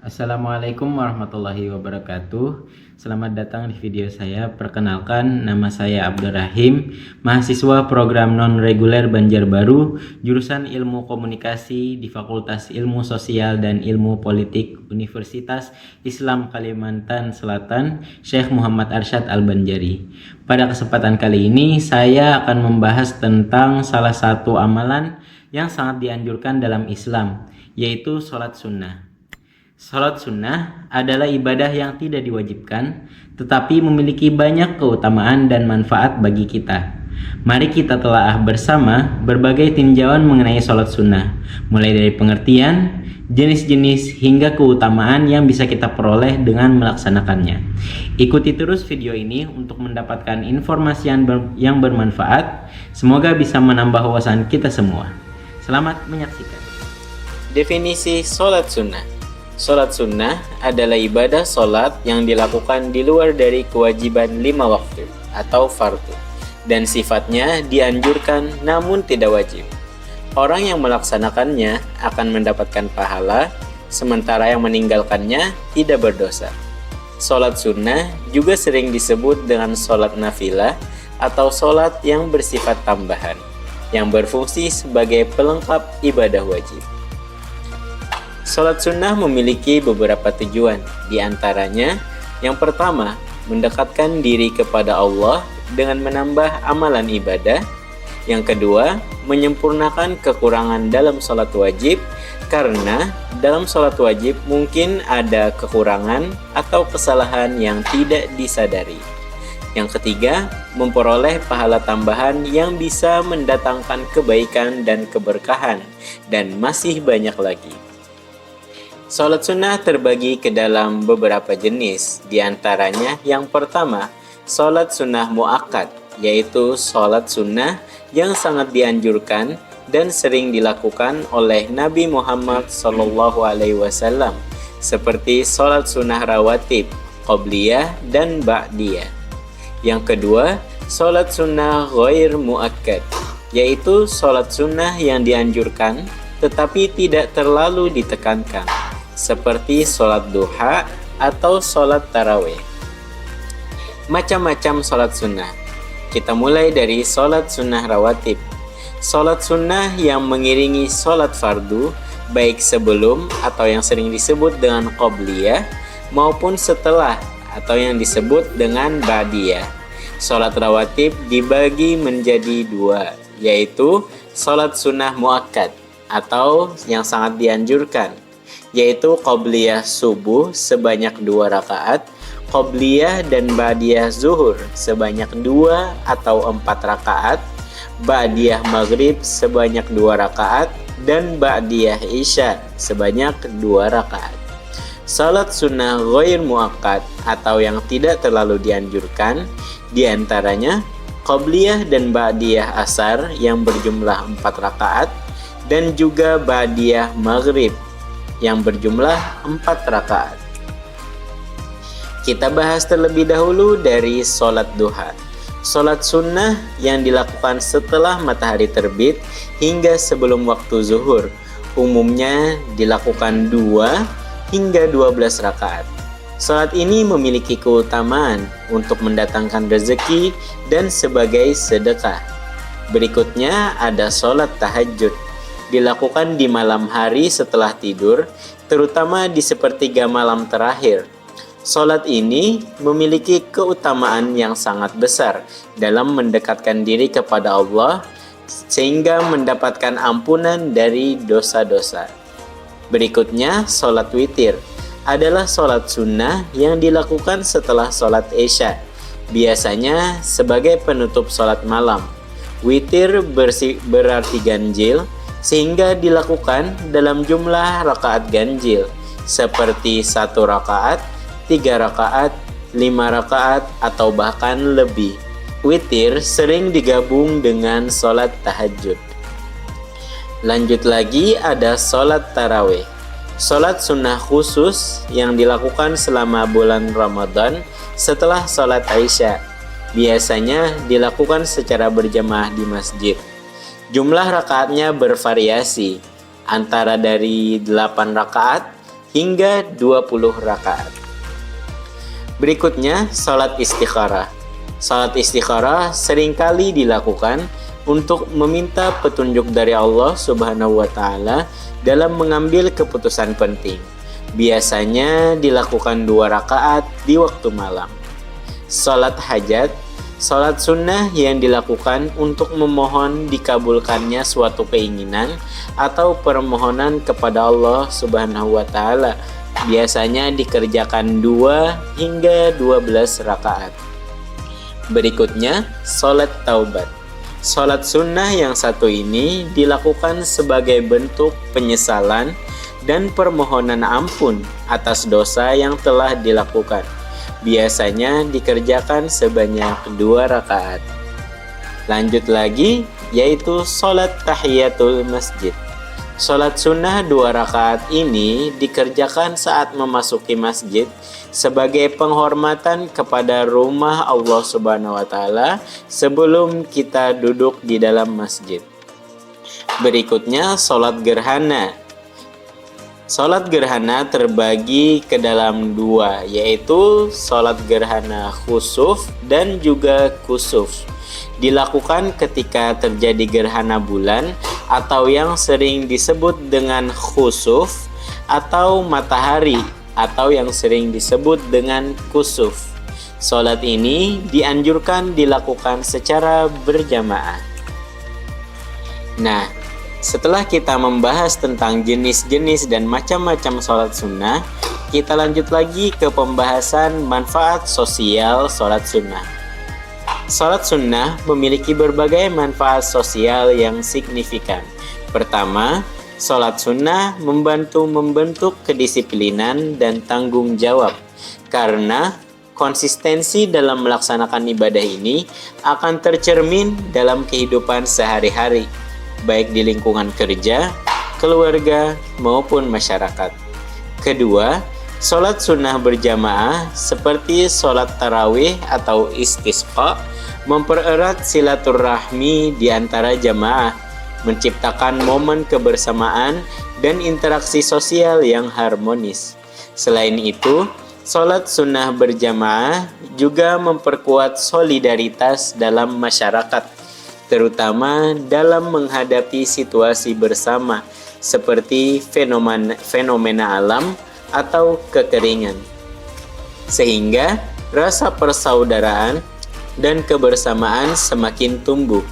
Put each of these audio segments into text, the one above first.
Assalamualaikum warahmatullahi wabarakatuh. Selamat datang di video saya. Perkenalkan, nama saya Abdurrahim, mahasiswa program non-reguler Banjarbaru, jurusan Ilmu Komunikasi di Fakultas Ilmu Sosial dan Ilmu Politik Universitas Islam Kalimantan Selatan, Syekh Muhammad Arsyad Al-Banjari. Pada kesempatan kali ini, saya akan membahas tentang salah satu amalan yang sangat dianjurkan dalam Islam, yaitu sholat sunnah. Salat sunnah adalah ibadah yang tidak diwajibkan, tetapi memiliki banyak keutamaan dan manfaat bagi kita. Mari kita telaah bersama berbagai tinjauan mengenai salat sunnah, mulai dari pengertian, jenis-jenis, hingga keutamaan yang bisa kita peroleh dengan melaksanakannya. Ikuti terus video ini untuk mendapatkan informasi yang bermanfaat. Semoga bisa menambah wawasan kita semua. Selamat menyaksikan. Definisi salat sunnah. Salat sunnah adalah ibadah salat yang dilakukan di luar dari kewajiban 5 waktu atau fardu, dan sifatnya dianjurkan namun tidak wajib. Orang yang melaksanakannya akan mendapatkan pahala, sementara yang meninggalkannya tidak berdosa. Salat sunnah juga sering disebut dengan salat nafilah atau salat yang bersifat tambahan, yang berfungsi sebagai pelengkap ibadah wajib. Salat sunnah memiliki beberapa tujuan, di antaranya yang pertama, mendekatkan diri kepada Allah dengan menambah amalan ibadah. Yang kedua, menyempurnakan kekurangan dalam salat wajib, karena dalam salat wajib mungkin ada kekurangan atau kesalahan yang tidak disadari. Yang ketiga, memperoleh pahala tambahan yang bisa mendatangkan kebaikan dan keberkahan, dan masih banyak lagi. Salat sunnah terbagi ke dalam beberapa jenis, di antaranya yang pertama, salat sunnah muakkad, yaitu salat sunnah yang sangat dianjurkan dan sering dilakukan oleh Nabi Muhammad SAW, seperti salat sunnah rawatib, qobliyah, dan ba'diyah. Yang kedua, salat sunnah ghair muakkad, yaitu salat sunnah yang dianjurkan tetapi tidak terlalu ditekankan, seperti sholat duha atau sholat tarawih. Macam-macam sholat sunnah. Kita mulai dari sholat sunnah rawatib. Sholat sunnah yang mengiringi sholat fardu, baik sebelum atau yang sering disebut dengan qobliyah, maupun setelah atau yang disebut dengan ba'diyah. Sholat rawatib dibagi menjadi dua, yaitu sholat sunnah muakkad atau yang sangat dianjurkan, yaitu qobliyah subuh sebanyak 2 rakaat, qobliyah dan ba'diyah zuhur sebanyak 2 atau 4 rakaat, ba'diyah maghrib sebanyak 2 rakaat, dan ba'diyah isya sebanyak 2 rakaat. Salat sunnah ghair muakkad atau yang tidak terlalu dianjurkan, diantaranya qobliyah dan ba'diyah asar yang berjumlah 4 rakaat, dan juga ba'diyah maghrib yang berjumlah 4 rakaat. Kita bahas terlebih dahulu dari sholat duha. Sholat sunnah yang dilakukan setelah matahari terbit hingga sebelum waktu zuhur, umumnya dilakukan 2 hingga 12 rakaat. Sholat ini memiliki keutamaan untuk mendatangkan rezeki dan sebagai sedekah. Berikutnya ada sholat tahajud, dilakukan di malam hari setelah tidur, terutama di sepertiga malam terakhir. Salat ini memiliki keutamaan yang sangat besar dalam mendekatkan diri kepada Allah, sehingga mendapatkan ampunan dari dosa-dosa. Berikutnya, salat witir adalah salat sunnah yang dilakukan setelah salat isya, biasanya sebagai penutup salat malam. Witir berarti ganjil, sehingga dilakukan dalam jumlah rakaat ganjil, seperti 1 rakaat, 3 rakaat, 5 rakaat, atau bahkan lebih. Witir sering digabung dengan sholat tahajud. Lanjut lagi ada sholat tarawih. Sholat sunnah khusus yang dilakukan selama bulan Ramadan setelah sholat Isya. Biasanya dilakukan secara berjamaah di masjid. Jumlah rakaatnya bervariasi, antara dari 8 rakaat hingga 20 rakaat. Berikutnya, salat istikharah. Salat istikharah seringkali dilakukan untuk meminta petunjuk dari Allah Subhanahu wa Ta'ala dalam mengambil keputusan penting. Biasanya dilakukan 2 rakaat di waktu malam. Salat hajat, salat sunnah yang dilakukan untuk memohon dikabulkannya suatu keinginan atau permohonan kepada Allah Subhanahu wa Ta'ala. Biasanya dikerjakan 2 hingga 12 rakaat. Berikutnya, salat taubat. Salat sunnah yang satu ini dilakukan sebagai bentuk penyesalan dan permohonan ampun atas dosa yang telah dilakukan. Biasanya dikerjakan sebanyak 2 rakaat. Lanjut lagi, yaitu salat tahiyatul masjid. Salat sunnah 2 rakaat ini dikerjakan saat memasuki masjid sebagai penghormatan kepada rumah Allah Subhanahu wa Ta'ala sebelum kita duduk di dalam masjid. Berikutnya, salat gerhana. Salat gerhana terbagi ke dalam 2, yaitu salat gerhana khusuf dan juga kusuf. Dilakukan ketika terjadi gerhana bulan atau yang sering disebut dengan khusuf, atau matahari atau yang sering disebut dengan kusuf. Salat ini dianjurkan dilakukan secara berjamaah. Nah, setelah kita membahas tentang jenis-jenis dan macam-macam salat sunnah, kita lanjut lagi ke pembahasan manfaat sosial salat sunnah. Salat sunnah memiliki berbagai manfaat sosial yang signifikan. Pertama, salat sunnah membentuk kedisiplinan dan tanggung jawab, karena konsistensi dalam melaksanakan ibadah ini akan tercermin dalam kehidupan sehari-hari, baik di lingkungan kerja, keluarga, maupun masyarakat. Kedua, salat sunnah berjamaah seperti salat tarawih atau istisqa mempererat silaturahmi di antara jamaah, menciptakan momen kebersamaan dan interaksi sosial yang harmonis. Selain itu, salat sunnah berjamaah juga memperkuat solidaritas dalam masyarakat, terutama dalam menghadapi situasi bersama seperti fenomena alam atau kekeringan, sehingga rasa persaudaraan dan kebersamaan semakin tumbuh.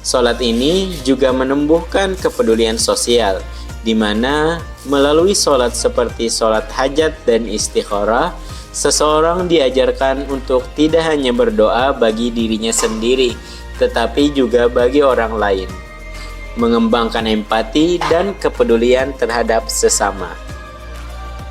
Salat ini juga menumbuhkan kepedulian sosial, di mana melalui salat seperti salat hajat dan istikharah, seseorang diajarkan untuk tidak hanya berdoa bagi dirinya sendiri, tetapi juga bagi orang lain, mengembangkan empati dan kepedulian terhadap sesama.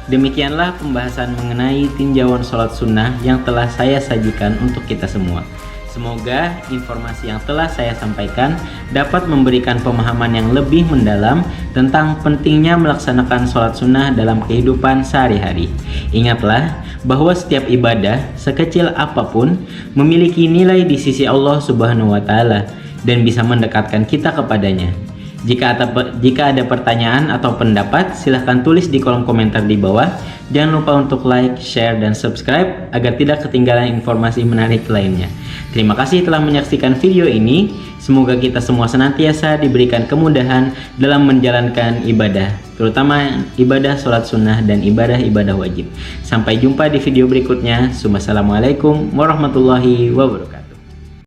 Demikianlah pembahasan mengenai tinjauan salat sunnah yang telah saya sajikan untuk kita semua. Semoga informasi yang telah saya sampaikan dapat memberikan pemahaman yang lebih mendalam tentang pentingnya melaksanakan salat sunnah dalam kehidupan sehari-hari. Ingatlah bahwa setiap ibadah, sekecil apapun, memiliki nilai di sisi Allah Subhanahu wa Ta'ala dan bisa mendekatkan kita kepadanya. Jika ada pertanyaan atau pendapat, silahkan tulis di kolom komentar di bawah. Jangan lupa untuk like, share, dan subscribe agar tidak ketinggalan informasi menarik lainnya. Terima kasih telah menyaksikan video ini. Semoga kita semua senantiasa diberikan kemudahan dalam menjalankan ibadah, terutama ibadah sholat sunnah dan ibadah-ibadah wajib. Sampai jumpa di video berikutnya. Wassalamualaikum warahmatullahi wabarakatuh.